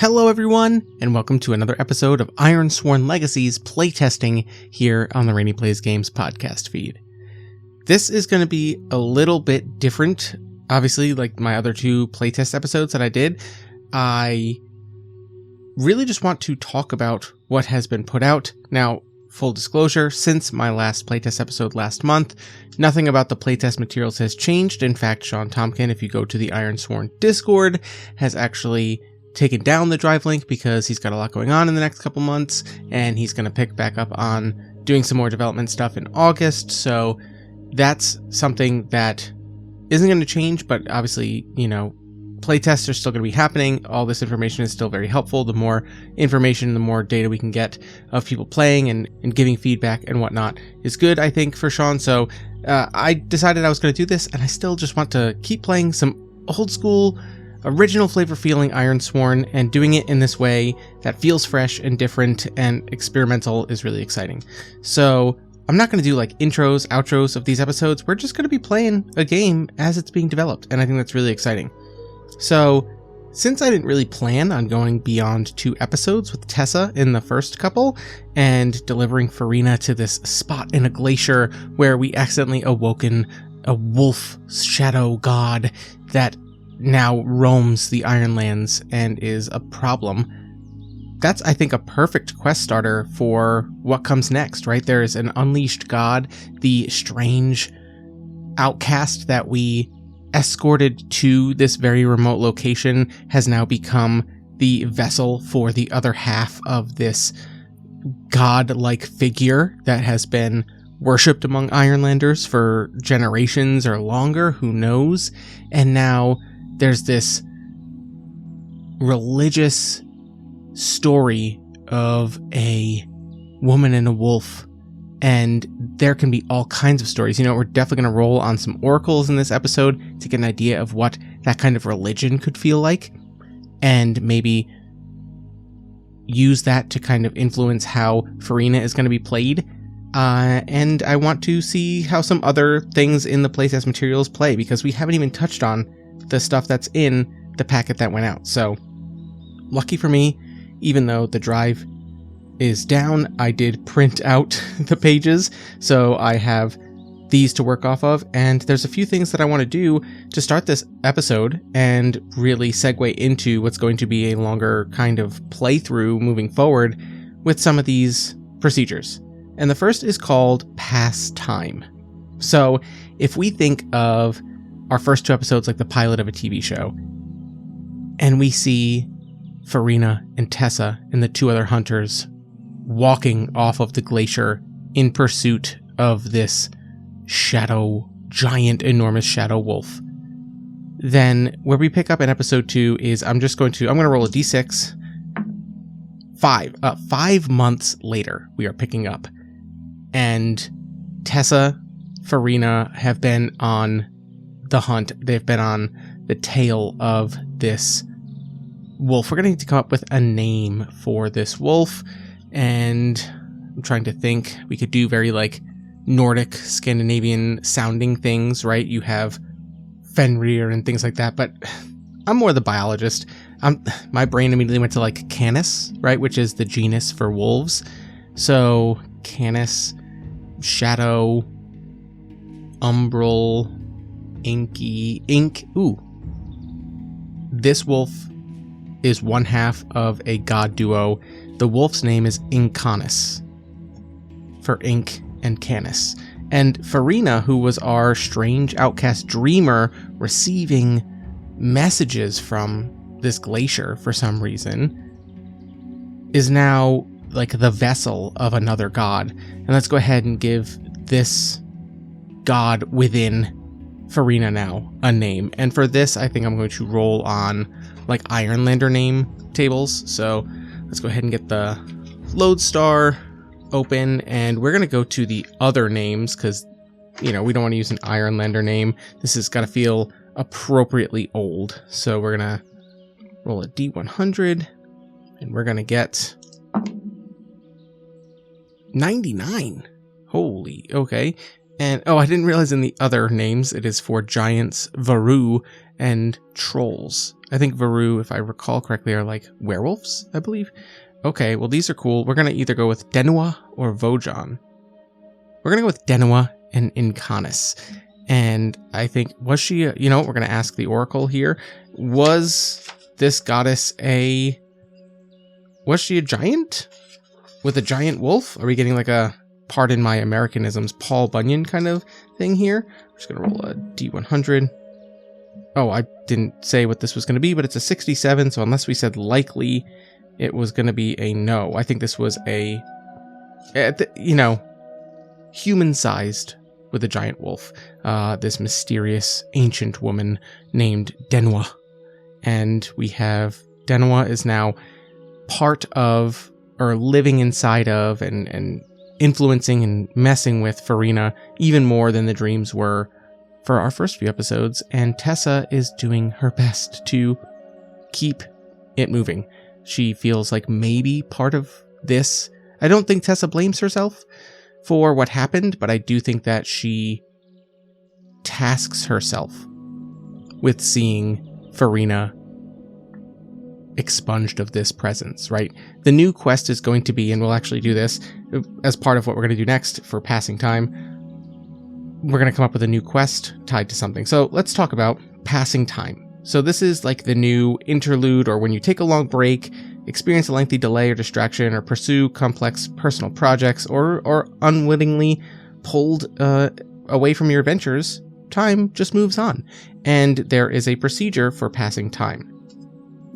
Hello everyone, and welcome to another episode of Ironsworn Legacies playtesting here on the Rene Plays Games podcast feed. This is going to be a little bit different, obviously, like my other two playtest episodes that I did. I really just want to talk about what has been put out. Now, full disclosure, since my last playtest episode last month, nothing about the playtest materials has changed. In fact, Sean Tompkin, if you go to the Ironsworn Discord, has actually taken down the drive link because he's got a lot going on in the next couple months, and he's going to pick back up on doing some more development stuff in August. So that's something that isn't going to change, but obviously, you know, playtests are still going to be happening. All this information is still very helpful. The more information, the more data we can get of people playing and giving feedback and whatnot is good, I think, for Sean. So I decided I was going to do this, and I still just want to keep playing some old school original flavor feeling Ironsworn, and doing it in this way that feels fresh and different and experimental is really exciting. So I'm not going to do like intros, outros of these episodes. We're just going to be playing a game as it's being developed, and I think that's really exciting. So since I didn't really plan on going beyond 2 episodes with Tessa in the first couple and delivering Farina to this spot in a glacier where we accidentally awoken a wolf shadow god that now roams the Ironlands and is a problem, that's, I think, a perfect quest starter for what comes next, right? There's an unleashed god, the strange outcast that we escorted to this very remote location has now become the vessel for the other half of this god-like figure that has been worshipped among Ironlanders for generations or longer, who knows? And now there's this religious story of a woman and a wolf, and there can be all kinds of stories. You know, we're definitely going to roll on some oracles in this episode to get an idea of what that kind of religion could feel like, and maybe use that to kind of influence how Farina is going to be played. And I want to see how some other things in the playtest materials play, because we haven't even touched on the stuff that's in the packet that went out. So lucky for me, even though the drive is down, I did print out the pages, so I have these to work off of, and there's a few things that I want to do to start this episode and really segue into what's going to be a longer kind of playthrough moving forward with some of these procedures. And the first is called pass time. So if we think of our first 2 episodes like the pilot of a TV show, and we see Farina and Tessa and the 2 other hunters walking off of the glacier in pursuit of this giant, enormous shadow wolf, then where we pick up in episode 2 is I'm going to roll a d6. 5 months later, we are picking up, and Tessa, Farina have been on the hunt. They've been on the tail of this wolf. We're going to need to come up with a name for this wolf, and I'm trying to think. We could do very like Nordic, Scandinavian sounding things, right? You have Fenrir and things like that, but I'm more the biologist. My brain immediately went to like Canis, right? Which is the genus for wolves. So Canis, shadow, umbral, ink. Ooh. This wolf is one half of a god duo. The wolf's name is Inkanis, for ink and Canis. And Farina, who was our strange outcast dreamer receiving messages from this glacier for some reason, is now like the vessel of another god. And let's go ahead and give this god within Farina now a name. And for this, I think I'm going to roll on like Ironlander name tables. So let's go ahead and get the lodestar open, and we're going to go to the other names because, you know, we don't want to use an Ironlander name. This has got to feel appropriately old. So we're going to roll a D100, and we're going to get 99. Holy, okay. And, oh, I didn't realize in the other names it is for giants, Varu, and trolls. I think Varu, if I recall correctly, are like werewolves, I believe. Okay, well, these are cool. We're going to either go with Denua or Vojon. We're going to go with Denua and Inkanis. And I think, was she, we're going to ask the Oracle here. Was this goddess was she a giant? With a giant wolf? Are we getting like a, pardon my Americanisms, Paul Bunyan kind of thing here? We're just going to roll a D100. Oh, I didn't say what this was going to be, but it's a 67. So unless we said likely, it was going to be a no. I think this was a, human-sized with a giant wolf. This mysterious ancient woman named Denua. And we have, Denua is now part of, or living inside of, and influencing and messing with Farina even more than the dreams were for our first few episodes. And Tessa is doing her best to keep it moving. She feels like maybe part of this. I don't think Tessa blames herself for what happened, but I do think that she tasks herself with seeing Farina expunged of this presence, right? The new quest is going to be, and we'll actually do this as part of what we're going to do next for passing time. We're going to come up with a new quest tied to something. So let's talk about passing time. So this is like the new interlude, or when you take a long break, experience a lengthy delay or distraction, or pursue complex personal projects, or unwittingly pulled away from your adventures, time just moves on. And there is a procedure for passing time.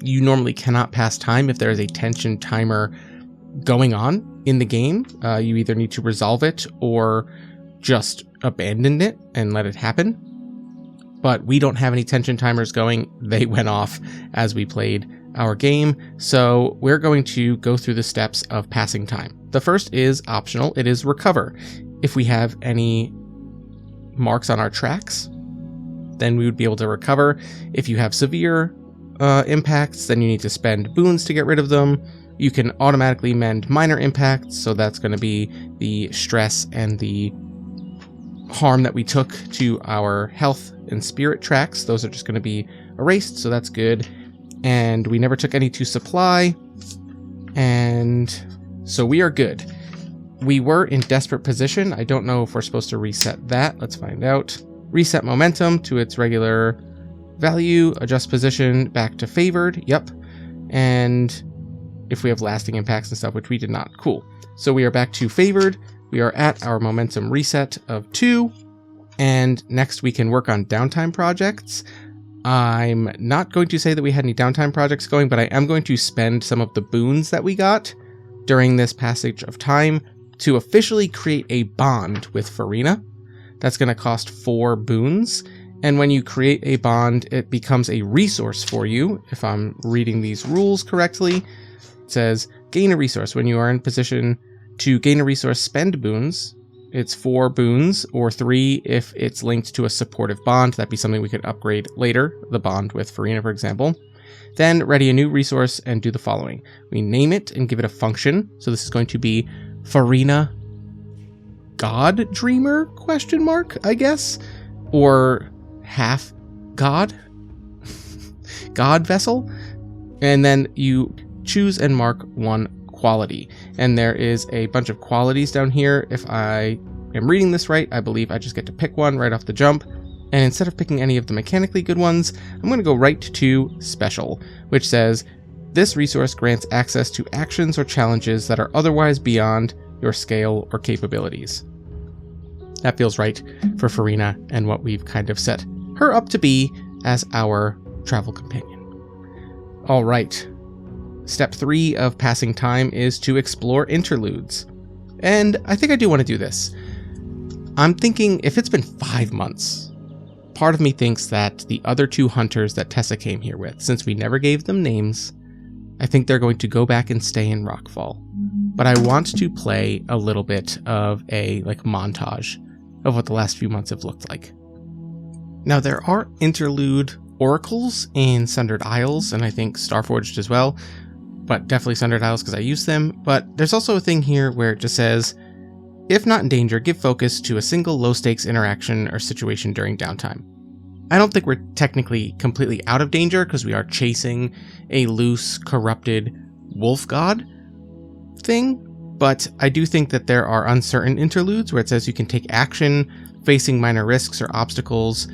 You normally cannot pass time if there is a tension timer going on in the game. You either need to resolve it or just abandon it and let it happen. But we don't have any tension timers going. They went off as we played our game. So we're going to go through the steps of passing time. The first is optional. It is recover. If we have any marks on our tracks, then we would be able to recover. If you have severe impacts, then you need to spend boons to get rid of them. You can automatically mend minor impacts, so that's going to be the stress and the harm that we took to our health and spirit tracks. Those are just going to be erased, so that's good. And we never took any to supply, and so we are good. We were in desperate position. I don't know if we're supposed to reset that. Let's find out. Reset momentum to its regular value, adjust position back to favored. Yep. And if we have lasting impacts and stuff, which we did not. Cool. So we are back to favored. We are at our momentum reset of 2. And next we can work on downtime projects. I'm not going to say that we had any downtime projects going, but I am going to spend some of the boons that we got during this passage of time to officially create a bond with Farina. That's going to cost 4 boons. And when you create a bond, it becomes a resource for you. If I'm reading these rules correctly, it says gain a resource. When you are in position to gain a resource, spend boons. It's 4 boons, or 3 if it's linked to a supportive bond. That'd be something we could upgrade later, the bond with Farina, for example. Then ready a new resource and do the following. We name it and give it a function. So this is going to be Farina God Dreamer, ? I guess, or half god god vessel. And then you choose and mark 1 quality, and there is a bunch of qualities down here. If I am reading this right, I believe I just get to pick one right off the jump, and instead of picking any of the mechanically good ones, I'm going to go right to special, which says this resource grants access to actions or challenges that are otherwise beyond your scale or capabilities. That feels right for Farina and what we've kind of set her up to be as our travel companion. All right. Step 3 of passing time is to explore interludes. And I think I do want to do this. I'm thinking if it's been 5 months, part of me thinks that the other 2 hunters that Tessa came here with, since we never gave them names, I think they're going to go back and stay in Rockfall. But I want to play a little bit of a montage of what the last few months have looked like. Now, there are interlude oracles in Sundered Isles, and I think Starforged as well, but definitely Sundered Isles because I use them. But there's also a thing here where it just says, if not in danger, give focus to a single low-stakes interaction or situation during downtime. I don't think we're technically completely out of danger because we are chasing a loose, corrupted wolf god thing, but I do think that there are uncertain interludes where it says you can take action facing minor risks or obstacles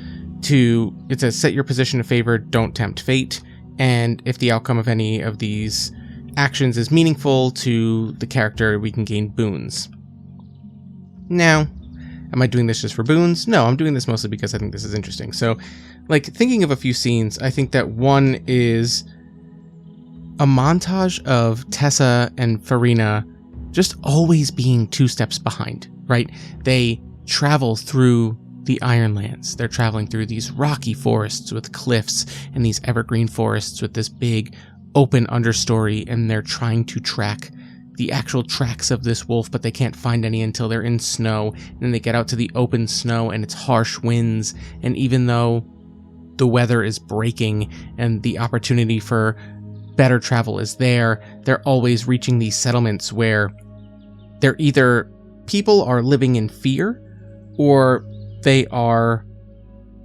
it says set your position of favor, don't tempt fate, and if the outcome of any of these actions is meaningful to the character, we can gain boons. Now, am I doing this just for boons? No, I'm doing this mostly because I think this is interesting. So, like, thinking of a few scenes, I think that one is a montage of Tessa and Farina just always being 2 steps behind, right? They travel through the Ironlands. They're traveling through these rocky forests with cliffs and these evergreen forests with this big open understory, and they're trying to track the actual tracks of this wolf, but they can't find any until they're in snow. And then they get out to the open snow and it's harsh winds, and even though the weather is breaking and the opportunity for better travel is there, they're always reaching these settlements where they're either people are living in fear or they are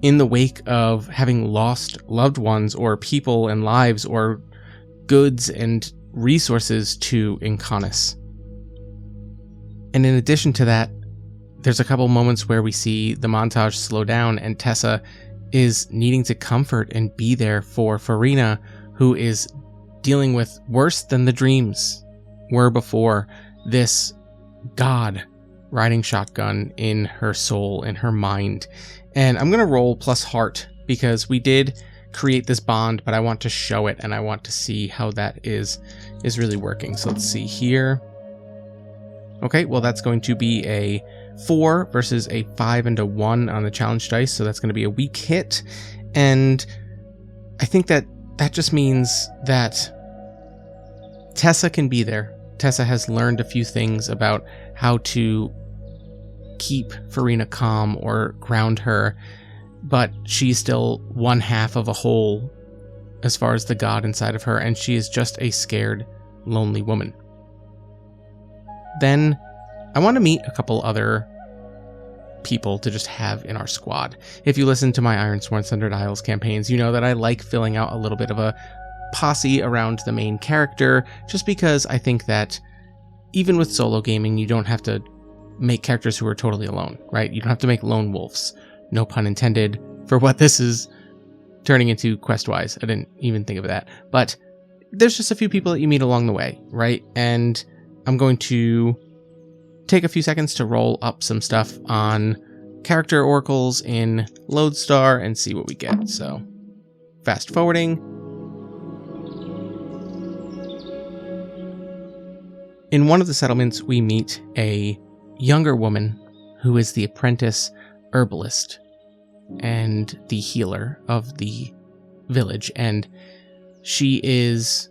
in the wake of having lost loved ones or people and lives or goods and resources to Inkanis. And in addition to that, there's a couple moments where we see the montage slow down and Tessa is needing to comfort and be there for Farina, who is dealing with worse than the dreams were before, this god riding shotgun in her soul, in her mind. And I'm going to roll plus heart because we did create this bond, but I want to show it and I want to see how that is really working. So let's see here. Okay, well that's going to be a 4 versus a 5 and a 1 on the challenge dice, so that's going to be a weak hit. And I think that just means that Tessa can be there. Tessa has learned a few things about how to keep Farina calm or ground her, but she's still one half of a whole as far as the god inside of her, and she is just a scared, lonely woman. Then I want to meet a couple other people to just have in our squad. If you listen to my Ironsworn Sundered Isles campaigns, you know that I like filling out a little bit of a posse around the main character, just because I think that even with solo gaming, you don't have to make characters who are totally alone, right? You don't have to make lone wolves. No pun intended for what this is turning into quest-wise. I didn't even think of that. But there's just a few people that you meet along the way, right? And I'm going to take a few seconds to roll up some stuff on character oracles in Lodestar and see what we get. So, fast forwarding. In one of the settlements, we meet a younger woman who is the apprentice herbalist and the healer of the village, and she is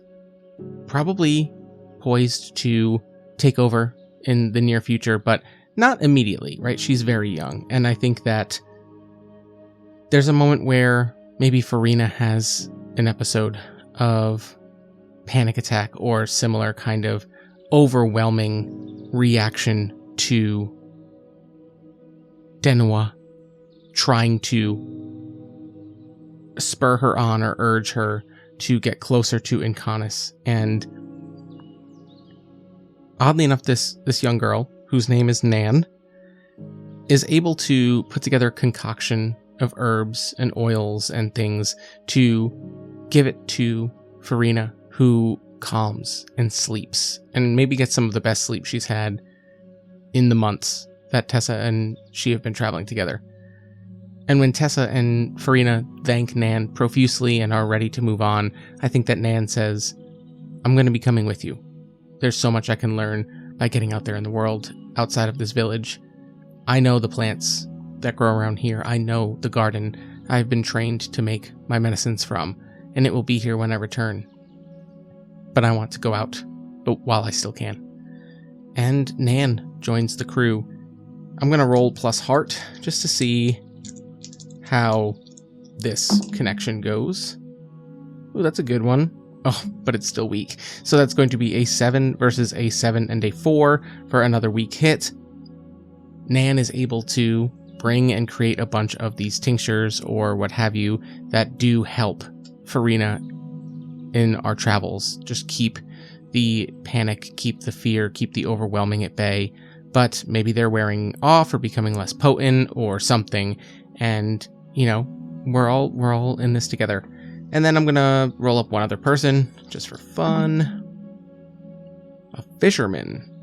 probably poised to take over in the near future, but not immediately, right? She's very young, and I think that there's a moment where maybe Farina has an episode of panic attack or similar kind of overwhelming reaction to Denua trying to spur her on or urge her to get closer to Inkanis. And oddly enough, this young girl, whose name is Nan, is able to put together a concoction of herbs and oils and things to give it to Farina, who calms and sleeps, and maybe gets some of the best sleep she's had in the months that Tessa and she have been traveling together. And when Tessa and Farina thank Nan profusely and are ready to move on, I think that Nan says, "I'm going to be coming with you. There's so much I can learn by getting out there in the world outside of this village. I know the plants that grow around here. I know the garden I've been trained to make my medicines from, and it will be here when I return. But I want to go out, but while I still can." And Nan joins the crew. I'm going to roll plus heart just to see how this connection goes. Ooh, that's a good one. Oh, but it's still weak. So that's going to be a 7 versus a 7 and a 4 for another weak hit. Nan is able to bring and create a bunch of these tinctures or what have you that do help Farina in our travels. Just keep the panic, keep the fear, keep the overwhelming at bay. But maybe they're wearing off or becoming less potent or something. And, we're all in this together. And then I'm going to roll up one other person just for fun. A fisherman.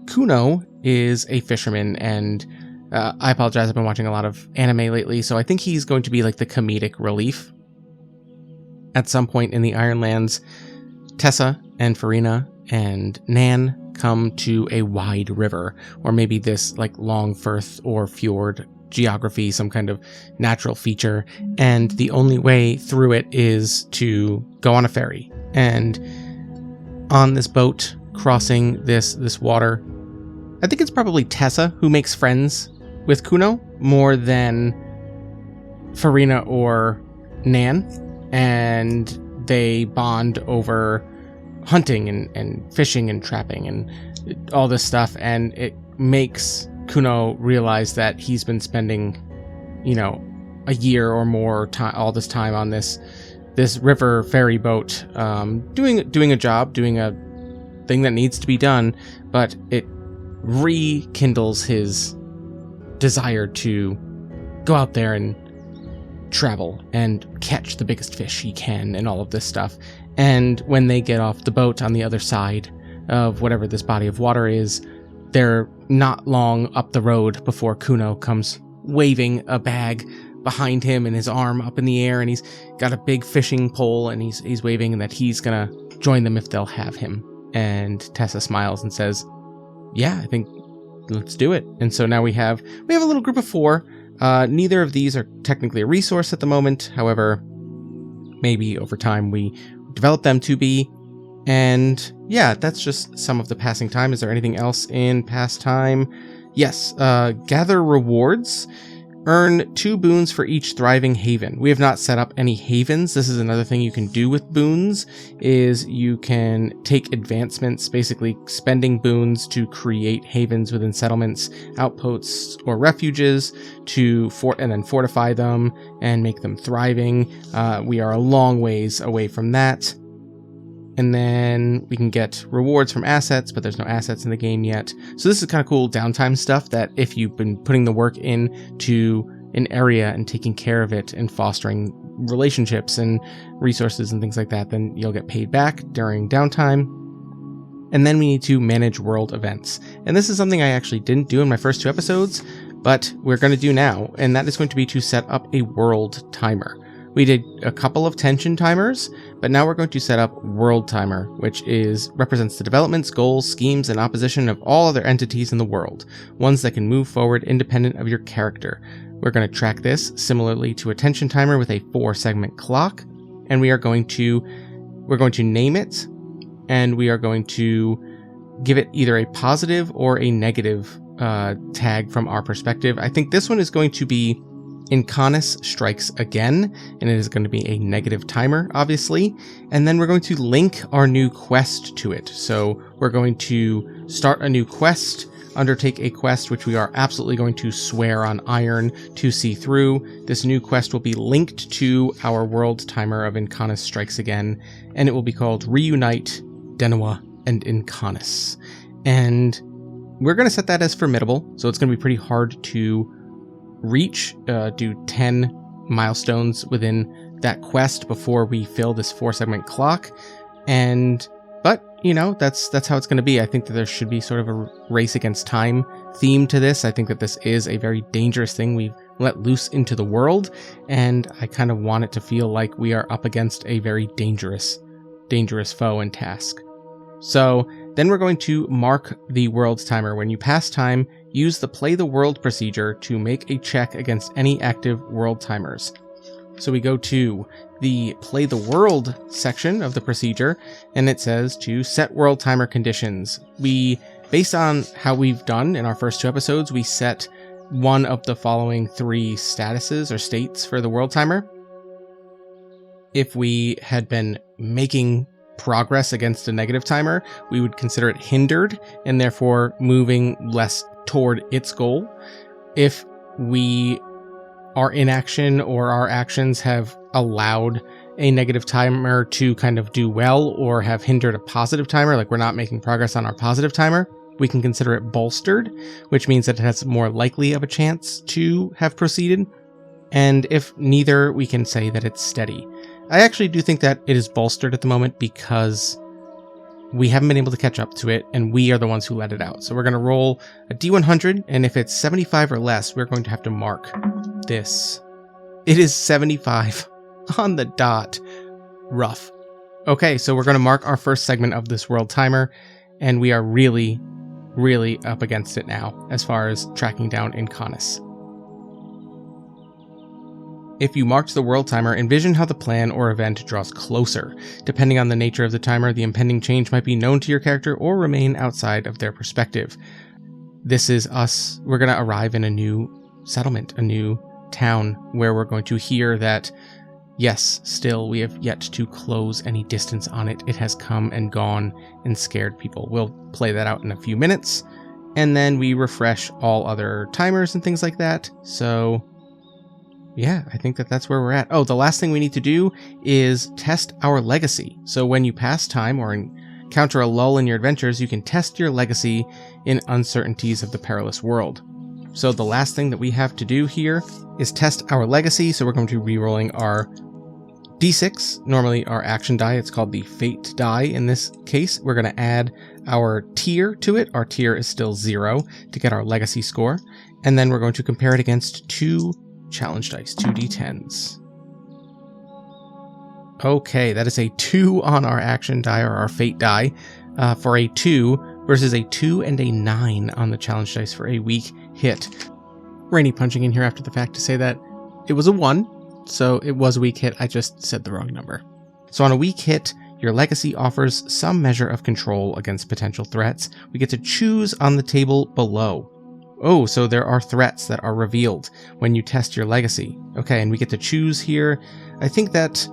Kuno is a fisherman, and I apologize, I've been watching a lot of anime lately, so I think he's going to be like the comedic relief. At some point in the Ironlands, Tessa and Farina and Nan come to a wide river, or maybe this like long firth or fjord geography, some kind of natural feature, and the only way through it is to go on a ferry. And on this boat crossing this water, I think it's probably Tessa who makes friends with Kuno more than Farina or Nan, and they bond over hunting and fishing and trapping and all this stuff, and it makes Kuno realize that he's been spending, a year or more all this time on this river ferry boat, doing a job, doing a thing that needs to be done, but it rekindles his desire to go out there and travel and catch the biggest fish he can and all of this stuff. And when they get off the boat on the other side of whatever this body of water is, they're not long up the road before Kuno comes waving a bag behind him and his arm up in the air, and he's got a big fishing pole, and he's waving that he's gonna join them if they'll have him. And Tessa smiles and says, yeah, I think let's do it. And so now we have a little group of 4. Neither of these are technically a resource at the moment. However, maybe over time we develop them to be. And yeah, that's just some of the passing time. Is there anything else in pastime? Yes, gather rewards. Earn 2 boons for each thriving haven. We have not set up any havens. This is another thing you can do with boons, is you can take advancements, basically spending boons to create havens within settlements, outposts, or refuges and then fortify them and make them thriving. We are a long ways away from that. And then we can get rewards from assets, but there's no assets in the game yet. So this is kind of cool downtime stuff that if you've been putting the work in to an area and taking care of it and fostering relationships and resources and things like that, then you'll get paid back during downtime. And then we need to manage world events. And this is something I actually didn't do in my first 2 episodes, but we're going to do now. And that is going to be to set up a world timer. We did a couple of tension timers, but now we're going to set up world timer, which represents the developments, goals, schemes, and opposition of all other entities in the world, ones that can move forward independent of your character. We're going to track this similarly to a tension timer with a 4-segment clock, and we're going to name it, and we are going to give it either a positive or a negative tag from our perspective. I think this one is going to be Inkanis strikes again, and it is going to be a negative timer, obviously. And then we're going to link our new quest to it. So we're going to start a new quest, undertake a quest, which we are absolutely going to swear on iron to see through. This new quest will be linked to our world timer of Inkanis strikes again, and it will be called Reunite Denua and Inkanis. And we're going to set that as formidable, so it's going to be pretty hard to reach, do 10 milestones within that quest before we fill this 4-segment clock. But that's how it's going to be. I think that there should be sort of a race against time theme to this. I think that this is a very dangerous thing we've let loose into the world, and I kind of want it to feel like we are up against a very dangerous foe and task. So then we're going to mark the world timer. When you pass time, use the Play the World procedure to make a check against any active world timers. So we go to the Play the World section of the procedure, and it says to set world timer conditions. Based on how we've done in our first 2 episodes, we set one of the following 3 statuses or states for the world timer. If we had been making progress against a negative timer, we would consider it hindered and therefore moving less toward its goal. If we are in action or our actions have allowed a negative timer to kind of do well or have hindered a positive timer, like we're not making progress on our positive timer, we can consider it bolstered, which means that it has more likely of a chance to have proceeded. And if neither, we can say that it's steady. I actually do think that it is bolstered at the moment because we haven't been able to catch up to it, and we are the ones who let it out. So we're going to roll a D100, and if it's 75 or less, we're going to have to mark this. It is 75 on the dot. Rough. Okay, so we're going to mark our first segment of this world timer, and we are really up against it now as far as tracking down Inkanis. If you marked the world timer, envision how the plan or event draws closer. Depending on the nature of the timer, the impending change might be known to your character or remain outside of their perspective. This is us. We're going to arrive in a new settlement, a new town, where we're going to hear that, yes, still we have yet to close any distance on it. It has come and gone and scared people. We'll play that out in a few minutes, and then we refresh all other timers and things like that. So yeah, I think that's where we're at. Oh, the last thing we need to do is test our legacy. So when you pass time or encounter a lull in your adventures, you can test your legacy in uncertainties of the perilous world. So the last thing that we have to do here is test our legacy. So we're going to be re-rolling our D6, normally our action die. It's called the fate die in this case. We're going to add our tier to it. Our tier is still 0 to get our legacy score. And then we're going to compare it against 2 challenge dice, 2d10s. Okay, that is a 2 on our action die or our fate die for a 2 versus a 2 and a 9 on the challenge dice for a weak hit. Rene punching in here after the fact to say that it was a 1, so it was a weak hit. I just said the wrong number. So on a weak hit, your legacy offers some measure of control against potential threats. We get to choose on the table below. Oh, so there are threats that are revealed when you test your legacy. Okay, and we get to choose here. I think that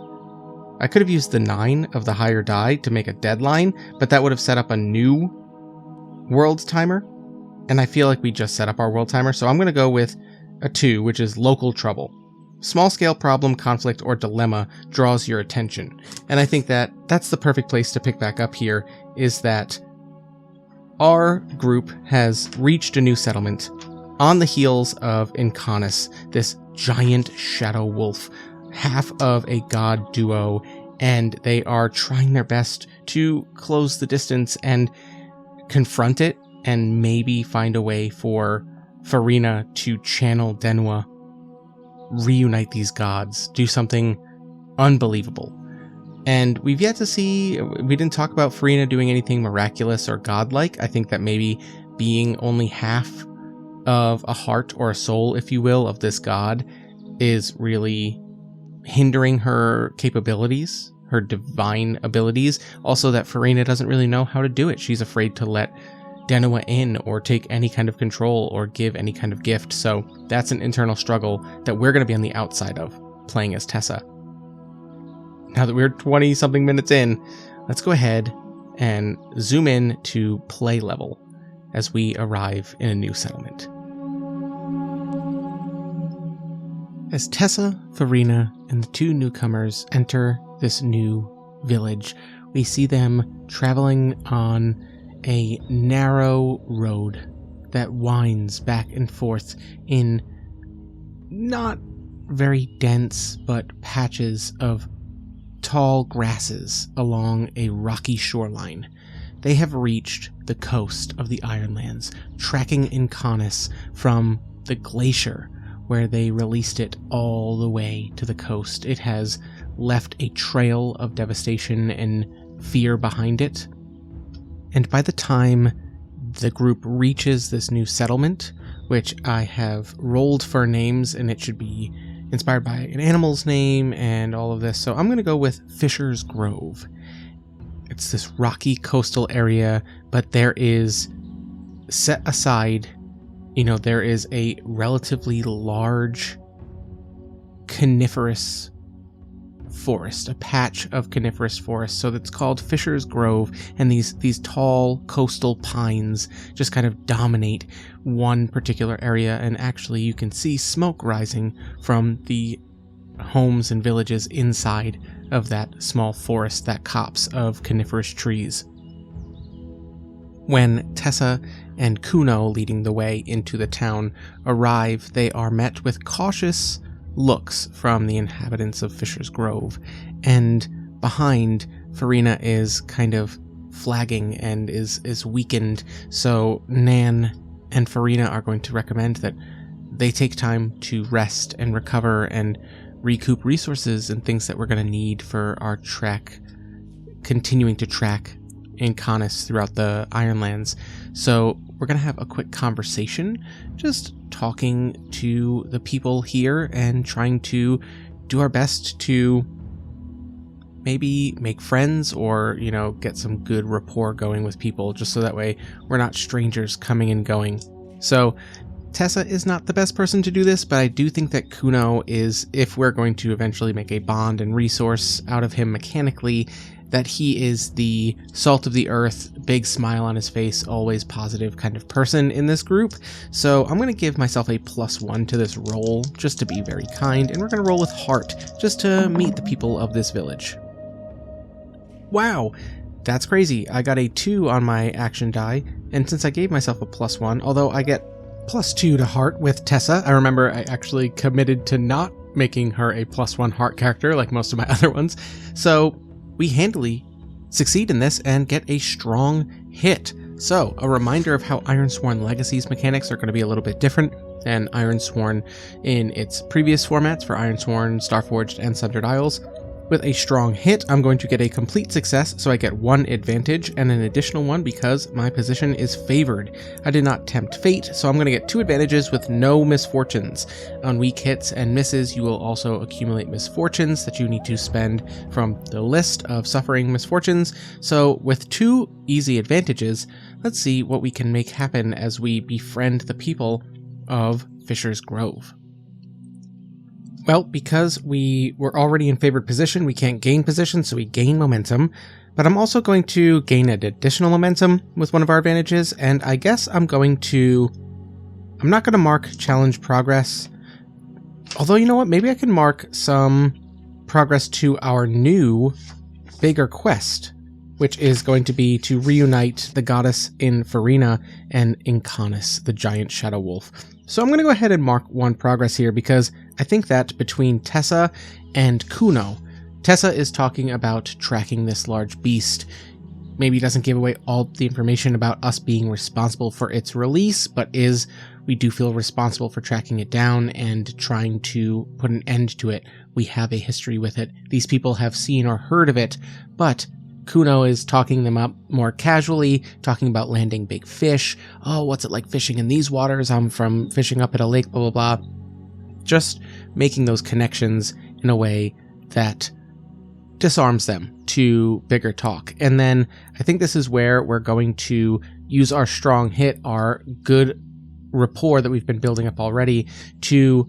I could have used the 9 of the higher die to make a deadline, but that would have set up a new world timer. And I feel like we just set up our world timer, so I'm going to go with a 2, which is local trouble. Small scale problem, conflict, or dilemma draws your attention. And I think that that's the perfect place to pick back up here, is that our group has reached a new settlement on the heels of Inkanis, this giant shadow wolf, half of a god duo, and they are trying their best to close the distance and confront it and maybe find a way for Farina to channel Denua, reunite these gods, do something unbelievable. And we've yet to see, we didn't talk about Farina doing anything miraculous or godlike. I think that maybe being only half of a heart or a soul, if you will, of this god is really hindering her capabilities, her divine abilities. Also that Farina doesn't really know how to do it. She's afraid to let Denua in or take any kind of control or give any kind of gift. So that's an internal struggle that we're going to be on the outside of, playing as Tessa. Now that we're 20 something minutes in, let's go ahead and zoom in to play level as we arrive in a new settlement. As Tessa, Farina, and the 2 newcomers enter this new village, we see them traveling on a narrow road that winds back and forth in not very dense but patches of tall grasses along a rocky shoreline. They have reached the coast of the Ironlands, tracking Inkanis from the glacier where they released it all the way to the coast. It has left a trail of devastation and fear behind it. And by the time the group reaches this new settlement, which I have rolled for names, and it should be inspired by an animal's name and all of this, so I'm going to go with Fisher's Grove. It's this rocky coastal area, but there is set aside, there is a relatively large coniferous forest, a patch of coniferous forest. So that's called Fisher's Grove, and these tall coastal pines just kind of dominate one particular area, and actually you can see smoke rising from the homes and villages inside of that small forest, that copse of coniferous trees. When Tessa and Kuno, leading the way into the town, arrive, they are met with cautious looks from the inhabitants of Fisher's Grove, and behind, Farina is kind of flagging and is weakened, so Nan and Farina are going to recommend that they take time to rest and recover and recoup resources and things that we're going to need for our trek, continuing to track Inkanis throughout the Ironlands. So we're going to have a quick conversation, just talking to the people here and trying to do our best to maybe make friends or, get some good rapport going with people, just so that way we're not strangers coming and going. So Tessa is not the best person to do this, but I do think that Kuno is, if we're going to eventually make a bond and resource out of him mechanically, that he is the salt of the earth, big smile on his face, always positive kind of person in this group. So I'm going to give myself a +1 to this roll, just to be very kind, and we're going to roll with heart, just to meet the people of this village. Wow, that's crazy. I got a 2 on my action die, and since I gave myself a +1, although I get +2 to heart with Tessa, I remember I actually committed to not making her a +1 heart character like most of my other ones, so we handily succeed in this and get a strong hit. So, a reminder of how Ironsworn Legacies mechanics are going to be a little bit different than Ironsworn in its previous formats for Ironsworn, Starforged, and Sundered Isles. With a strong hit, I'm going to get a complete success, so I get 1 advantage and an additional 1 because my position is favored. I did not tempt fate, so I'm going to get 2 advantages with no misfortunes. On weak hits and misses, you will also accumulate misfortunes that you need to spend from the list of suffering misfortunes. So with 2 easy advantages, let's see what we can make happen as we befriend the people of Fisher's Grove. Well, because we were already in favored position, we can't gain position, so we gain momentum. But I'm also going to gain an additional momentum with one of our advantages, and I guess I'm not going to mark challenge progress. Although, you know what? Maybe I can mark some progress to our new, bigger quest, which is going to be to reunite the goddess in Farina and Inkanis, the giant shadow wolf. So I'm going to go ahead and mark 1 progress here because I think that between Tessa and Kuno, Tessa is talking about tracking this large beast. Maybe doesn't give away all the information about us being responsible for its release, but we do feel responsible for tracking it down and trying to put an end to it. We have a history with it. These people have seen or heard of it, but Kuno is talking them up more casually, talking about landing big fish. Oh, what's it like fishing in these waters? I'm from fishing up at a lake, blah, blah, blah. Just making those connections in a way that disarms them to bigger talk. And then I think this is where we're going to use our strong hit, our good rapport that we've been building up already, to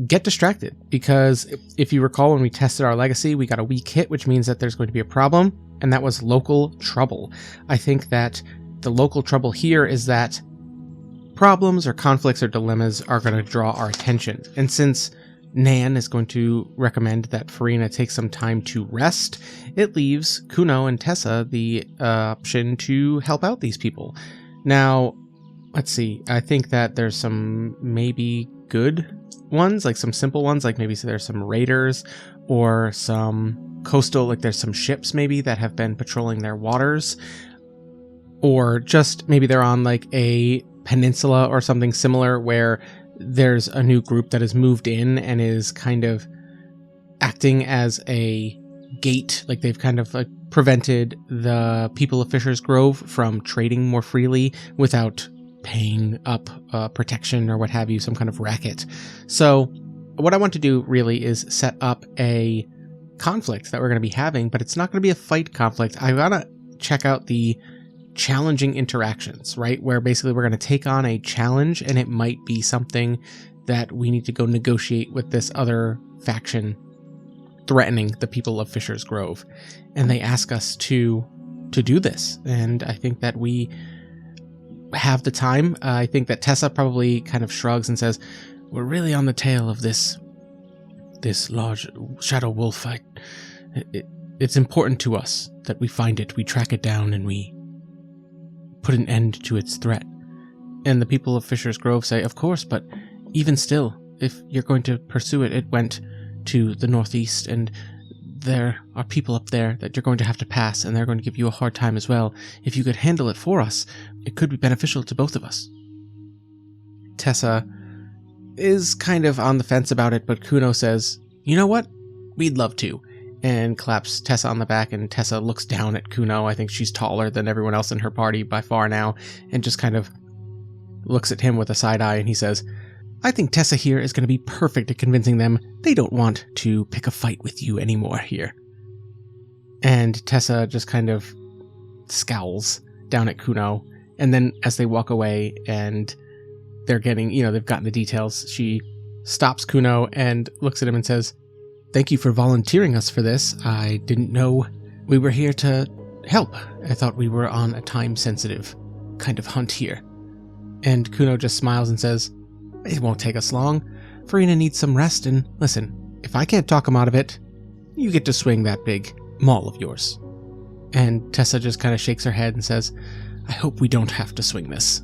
get distracted, because if you recall, when we tested our legacy, we got a weak hit, which means that there's going to be a problem, and that was local trouble. I think that the local trouble here is that problems or conflicts or dilemmas are going to draw our attention, and since Nan is going to recommend that Farina take some time to rest, it leaves Kuno and Tessa the option to help out these people. Now, let's see, I think that there's some maybe good ones, like some simple ones, like maybe there's some raiders or some coastal, like there's some ships maybe that have been patrolling their waters, or just maybe they're on like a peninsula or something similar where there's a new group that has moved in and is kind of acting as a gate, like they've kind of like prevented the people of Fisher's Grove from trading more freely without paying up protection or what have you, some kind of racket. So what I want to do really is set up a conflict that we're going to be having, but it's not going to be a fight conflict. I want to check out the challenging interactions, right? Where basically we're going to take on a challenge and it might be something that we need to go negotiate with this other faction threatening the people of Fisher's Grove. And they ask us to do this. And I think that we have the time. I think that Tessa probably kind of shrugs and says, we're really on the tail of this large shadow wolf. It's important to us that we find it, we track it down, and we put an end to its threat. And the people of Fisher's Grove say, of course, but even still, if you're going to pursue it, it went to the northeast, and there are people up there that you're going to have to pass, and they're going to give you a hard time as well. If you could handle it for us, it could be beneficial to both of us. Tessa is kind of on the fence about it, but Kuno says, you know what? We'd love to. And claps Tessa on the back, and Tessa looks down at Kuno. I think she's taller than everyone else in her party by far now, and just kind of looks at him with a side eye, and he says, I think Tessa here is going to be perfect at convincing them they don't want to pick a fight with you anymore here. And Tessa just kind of scowls down at Kuno, and then as they walk away and they're getting, they've gotten the details, she stops Kuno and looks at him and says, thank you for volunteering us for this. I didn't know we were here to help. I thought we were on a time-sensitive kind of hunt here. And Kuno just smiles and says, it won't take us long. Farina needs some rest, and listen, if I can't talk him out of it, you get to swing that big maul of yours. And Tessa just kind of shakes her head and says, I hope we don't have to swing this.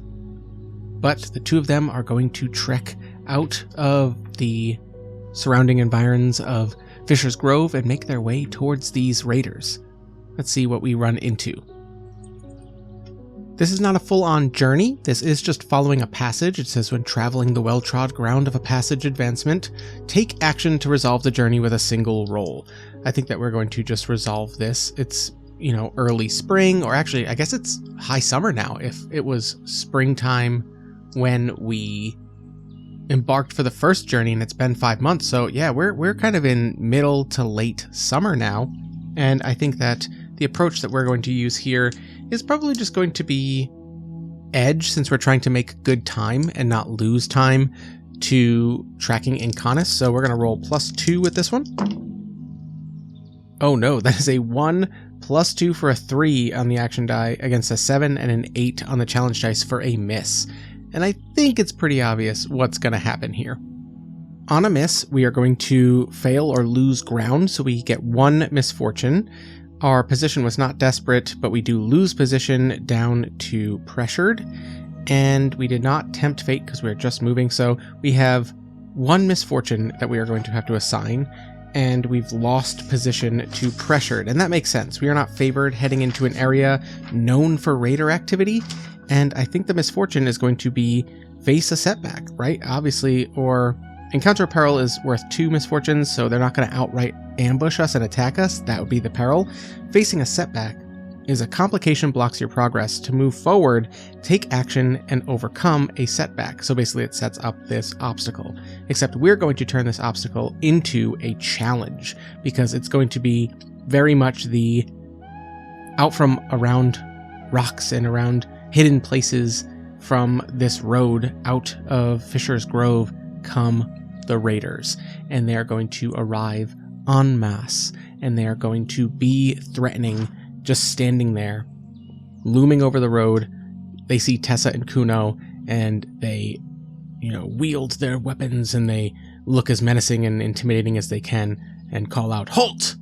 But the two of them are going to trek out of the surrounding environs of Fisher's Grove and make their way towards these raiders. Let's see what we run into. This is not a full-on journey. This is just following a passage. It says, when traveling the well-trod ground of a passage advancement, take action to resolve the journey with a single roll. I think that we're going to just resolve this. It's, early spring, or actually, I guess it's high summer now. If it was springtime when we embarked for the first journey, and it's been 5 months. So yeah, we're kind of in middle to late summer now. And I think that the approach that we're going to use here is probably just going to be edge, since we're trying to make good time and not lose time to tracking Inkanis. So we're going to roll +2 with this one. Oh no, that is a 1 +2 for a 3 on the action die against a 7 and an 8 on the challenge dice for a miss. And I think it's pretty obvious what's going to happen here. On a miss, we are going to fail or lose ground, so we get 1 misfortune. Our position was not desperate, but we do lose position down to pressured. And we did not tempt fate because we are just moving, so we have 1 misfortune that we are going to have to assign. And we've lost position to pressured, and that makes sense. We are not favored heading into an area known for raider activity, and I think the misfortune is going to be face a setback, right? Obviously, or encounter peril is worth 2 misfortunes, so they're not going to outright ambush us and attack us. That would be the peril. Facing a setback is a complication blocks your progress to move forward, take action, and overcome a setback. So basically it sets up this obstacle, except we're going to turn this obstacle into a challenge, because it's going to be very much the out from around rocks and around hidden places from this road out of Fisher's Grove come the raiders, and they are going to arrive en masse, and they are going to be threatening, just standing there, looming over the road. They see Tessa and Kuno, and they, wield their weapons, and they look as menacing and intimidating as they can, and call out, "Halt!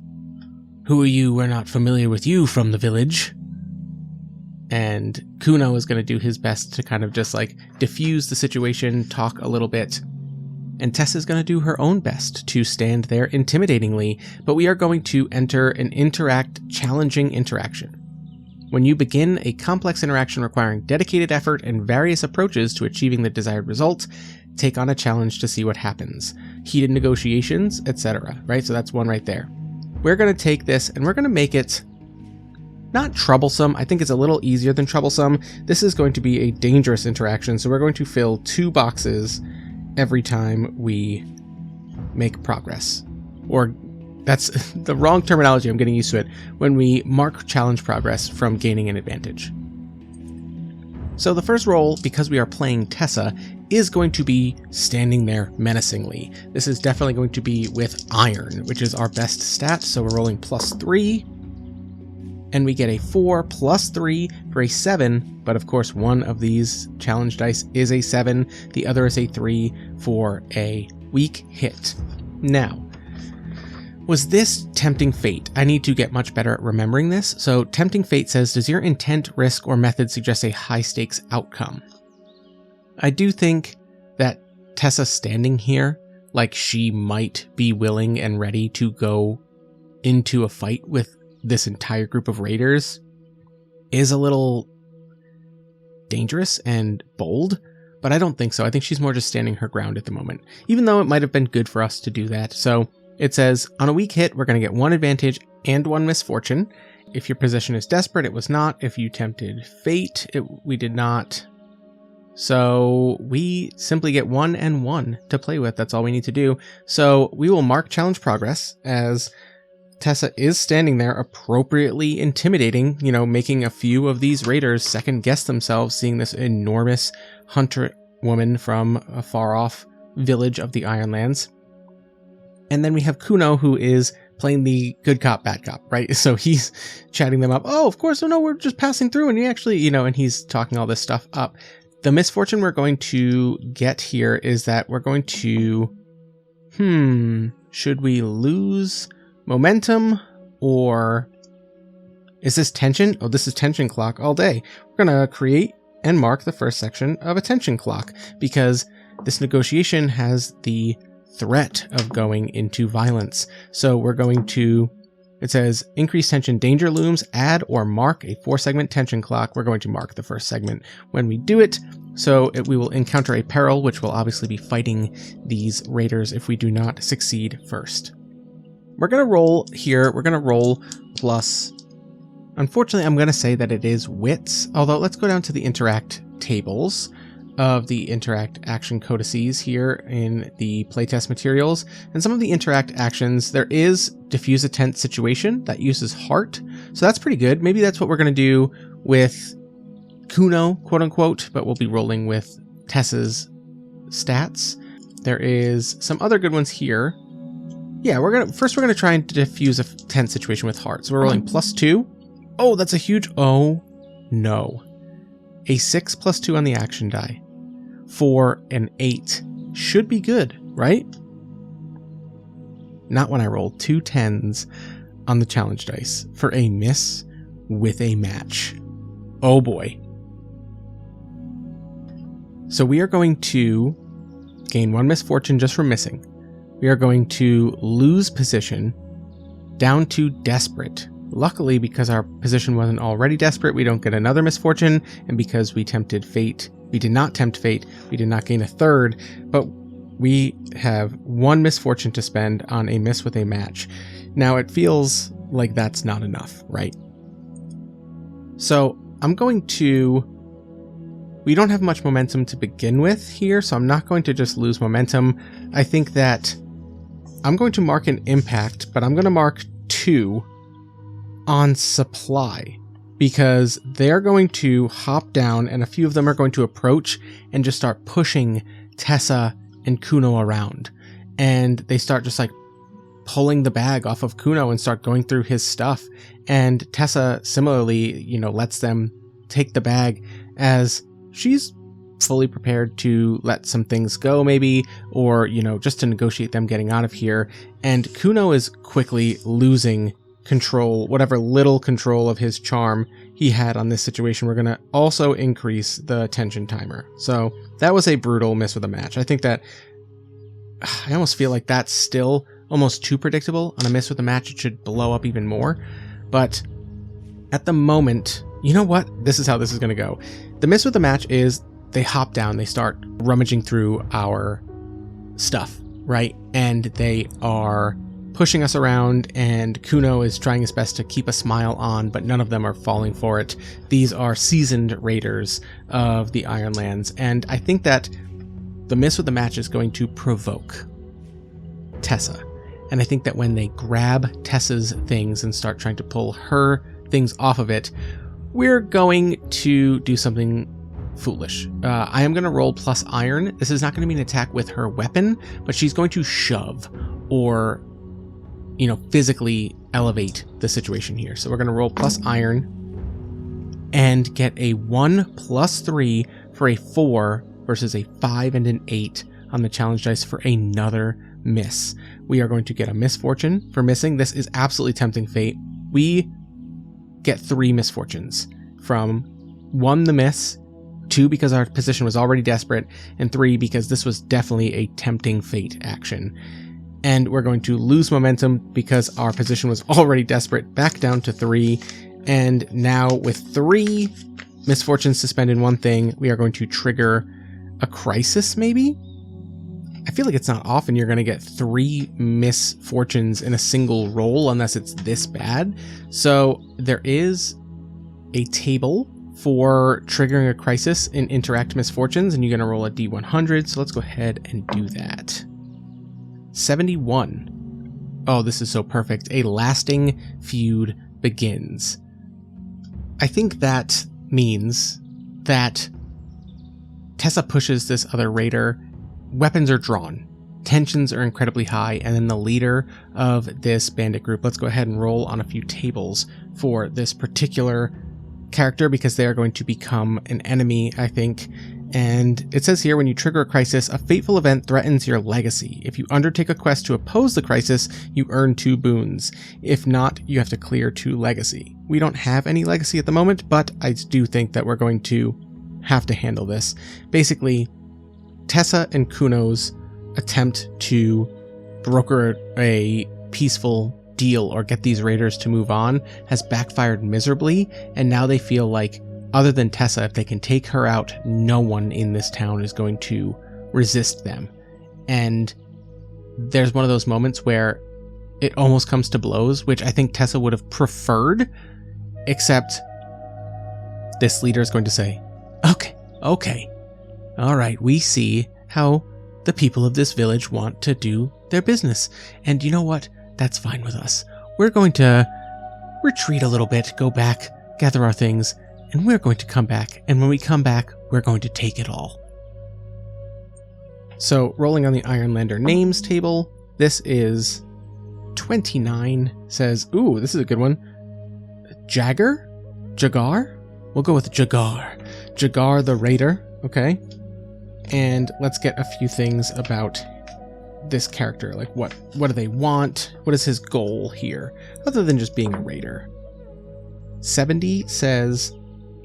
Who are you? We're not familiar with you from the village." And Kuno is going to do his best to kind of just diffuse the situation, talk a little bit. And Tessa's going to do her own best to stand there intimidatingly, but we are going to enter an challenging interaction. When you begin a complex interaction requiring dedicated effort and various approaches to achieving the desired result, take on a challenge to see what happens. Heated negotiations, etc. Right? So that's one right there. We're going to take this and we're going to make it not troublesome. I think it's a little easier than troublesome. This is going to be a dangerous interaction, so we're going to fill 2 boxes every time we make progress. Or that's the wrong terminology, I'm getting used to it. When we mark challenge progress from gaining an advantage. So the first roll, because we are playing Tessa, is going to be standing there menacingly. This is definitely going to be with iron, which is our best stat. So we're rolling +3, and we get a 4 + 3 for a 7. But of course, one of these challenge dice is a 7. The other is a 3 for a weak hit. Now, was this Tempting Fate? I need to get much better at remembering this. So Tempting Fate says, does your intent, risk, or method suggest a high stakes outcome? I do think that Tessa standing here, like she might be willing and ready to go into a fight with this entire group of raiders, is a little dangerous and bold, but I don't think so. I think she's more just standing her ground at the moment, even though it might have been good for us to do that. So it says, on a weak hit, we're going to get 1 advantage and 1 misfortune. If your position is desperate, it was not. If you tempted fate, we did not. So we simply get 1 and 1 to play with. That's all we need to do. So we will mark challenge progress as Tessa is standing there appropriately intimidating, making a few of these raiders second guess themselves seeing this enormous hunter woman from a far off village of the Ironlands. And then we have Kuno, who is playing the good cop, bad cop, right? So he's chatting them up. Oh, of course. Oh, no, we're just passing through. And he actually, and he's talking all this stuff up. The misfortune we're going to get here is that we're going to, should we lose momentum, or is this tension? Oh, this is tension clock all day. We're going to create and mark the first section of a tension clock because this negotiation has the threat of going into violence. So we're going to, it says increase tension, danger looms, add or mark a 4-segment tension clock. We're going to mark the first segment when we do it. So we will encounter a peril, which will obviously be fighting these raiders if we do not succeed first. We're going to roll here. We're going to roll plus, unfortunately, I'm going to say that it is wits, although let's go down to the interact tables of the interact action codices here in the playtest materials. And some of the interact actions, there is diffuse a tense situation that uses heart. So that's pretty good. Maybe that's what we're going to do with Kuno, quote unquote, but we'll be rolling with Tessa's stats. There is some other good ones here. Yeah, we're going to try and diffuse a tense situation with heart. So we're rolling +2. Oh, that's a huge, oh no. A 6 + 2 on the action die for an 8 should be good, right? Not when I rolled 2 10s on the challenge dice for a miss with a match. Oh boy. So we are going to gain 1 misfortune just from missing. We are going to lose position down to desperate. Luckily, because our position wasn't already desperate, we don't get another misfortune, and because we tempted fate, we did not tempt fate, we did not gain a 3rd, but we have 1 misfortune to spend on a miss with a match. Now, it feels like that's not enough, right? So I'm going to, we don't have much momentum to begin with here, so I'm not going to just lose momentum. I think that I'm going to mark an impact, but I'm going to mark 2 on supply because they're going to hop down and a few of them are going to approach and just start pushing Tessa and Kuno around. And they start just like pulling the bag off of Kuno and start going through his stuff. And Tessa similarly, lets them take the bag as she's fully prepared to let some things go maybe, or, just to negotiate them getting out of here. And Kuno is quickly losing control, whatever little control of his charm he had on this situation. We're going to also increase the tension timer. So that was a brutal miss with a match. I think that I almost feel like that's still almost too predictable. On a miss with a match, it should blow up even more. But at the moment, you know what? This is how this is going to go. The miss with the match is they hop down, they start rummaging through our stuff, right? And they are pushing us around, and Kuno is trying his best to keep a smile on, but none of them are falling for it. These are seasoned raiders of the Ironlands, and I think that the miss with the match is going to provoke Tessa. And I think that when they grab Tessa's things and start trying to pull her things off of it, we're going to do something foolish. I am going to roll plus iron. This is not going to be an attack with her weapon, but she's going to shove or, physically elevate the situation here. So we're going to roll plus iron and get a 1 plus 3 for a 4 versus a 5 and an 8 on the challenge dice for another miss. We are going to get a misfortune for missing. This is absolutely tempting fate. We get 3 misfortunes from 1, the miss, 2, because our position was already desperate, and 3, because this was definitely a tempting fate action. And we're going to lose momentum because our position was already desperate, back down to 3. And now with 3 misfortunes to spend in one thing, we are going to trigger a crisis, maybe? I feel like it's not often you're going to get 3 misfortunes in a single roll unless it's this bad. So there is a table for triggering a crisis in Interact Misfortunes, and you're going to roll a D100. So let's go ahead and do that. 71. Oh, this is so perfect. A lasting feud begins. I think that means that Tessa pushes this other raider. Weapons are drawn. Tensions are incredibly high. And then the leader of this bandit group, let's go ahead and roll on a few tables for this particular character because they are going to become an enemy, I think. And it says here, when you trigger a crisis, a fateful event threatens your legacy. If you undertake a quest to oppose the crisis, you earn 2 boons. If not, you have to clear 2 legacy. We don't have any legacy at the moment, but I do think that we're going to have to handle this. Basically, Tessa and Kuno's attempt to broker a peaceful deal or get these raiders to move on has backfired miserably, and now they feel like, other than Tessa, if they can take her out, no one in this town is going to resist them. And there's one of those moments where it almost comes to blows, which I think Tessa would have preferred, except this leader is going to say, okay, all right, we see how the people of this village want to do their business. And you know what? That's fine with us. We're going to retreat a little bit, go back, gather our things, and we're going to come back. And when we come back, we're going to take it all. So, rolling on the Ironlander names table, this is 29. Says, ooh, this is a good one. Jagar? We'll go with Jagar. Jagar the Raider, okay. And let's get a few things about this character. Like, what do they want? What is his goal here? Other than just being a raider. 70 says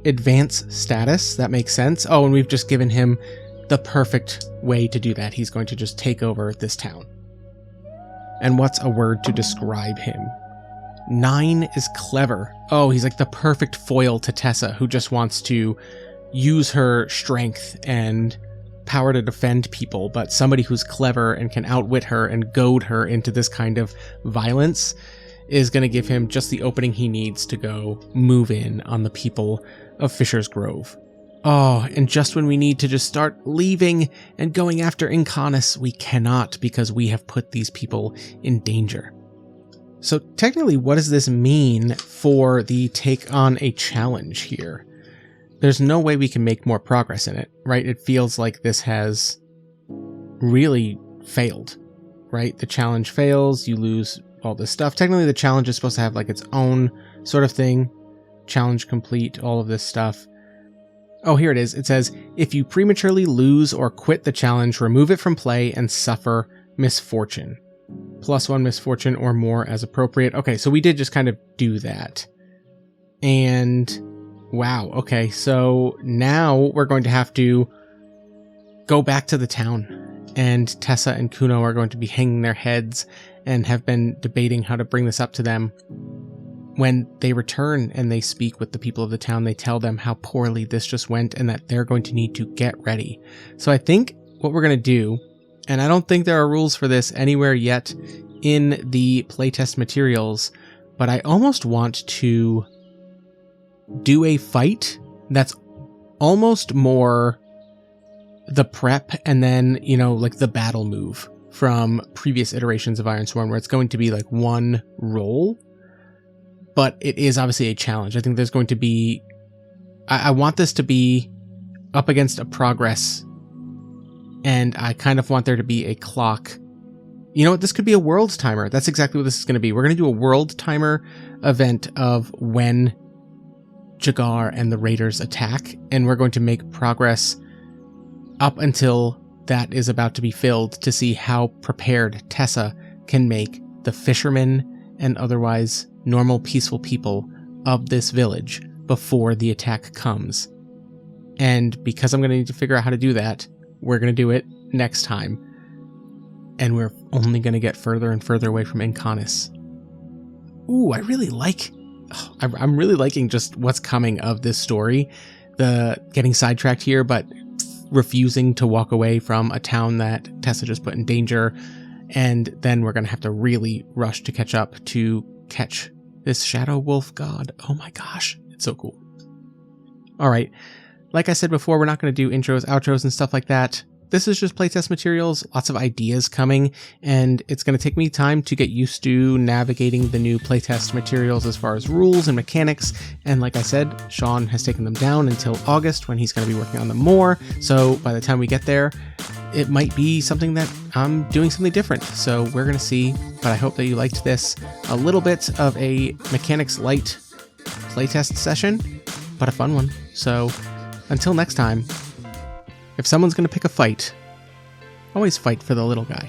advance status. That makes sense. Oh, and we've just given him the perfect way to do that. He's going to just take over this town. And what's a word to describe him? 9 is clever. Oh, he's like the perfect foil to Tessa, who just wants to use her strength and power to defend people, but somebody who's clever and can outwit her and goad her into this kind of violence is going to give him just the opening he needs to go move in on the people of Fisher's Grove. Oh, and just when we need to just start leaving and going after Inkanis, we cannot because we have put these people in danger. So technically, what does this mean for the take on a challenge here? There's no way we can make more progress in it, right? It feels like this has really failed, right? The challenge fails, you lose all this stuff. Technically, the challenge is supposed to have like its own sort of thing. Challenge complete, all of this stuff. Oh, here it is. It says, if you prematurely lose or quit the challenge, remove it from play and suffer misfortune. +1 misfortune or more as appropriate. Okay, so we did just kind of do that. And wow, okay, so now we're going to have to go back to the town, and Tessa and Kuno are going to be hanging their heads and have been debating how to bring this up to them. When they return and they speak with the people of the town, they tell them how poorly this just went and that they're going to need to get ready. So I think what we're going to do, and I don't think there are rules for this anywhere yet in the playtest materials, but I almost want to do a fight that's almost more the prep and then, like the battle move from previous iterations of Ironsworn, where it's going to be like one roll, but it is obviously a challenge. I think there's going to be, I want this to be up against a progress, and I kind of want there to be a clock. You know what? This could be a world timer. That's exactly what this is going to be. We're going to do a world timer event of when Jagar and the Raiders attack, and we're going to make progress up until that is about to be filled to see how prepared Tessa can make the fishermen and otherwise normal, peaceful people of this village before the attack comes. And because I'm going to need to figure out how to do that, we're going to do it next time. And we're only going to get further and further away from Inkanis. Ooh, I'm really liking just what's coming of this story. The getting sidetracked here, but refusing to walk away from a town that Tessa just put in danger. And then we're going to have to really rush to catch up to catch this shadow wolf god. Oh my gosh, it's so cool. All right. Like I said before, we're not going to do intros, outros, and stuff like that. This is just playtest materials, lots of ideas coming, and it's going to take me time to get used to navigating the new playtest materials as far as rules and mechanics. And like I said, Sean has taken them down until August when he's going to be working on them more. So by the time we get there, it might be something that I'm doing something different. So we're going to see, but I hope that you liked this. A little bit of a mechanics light playtest session, but a fun one. So until next time, if someone's going to pick a fight, always fight for the little guy.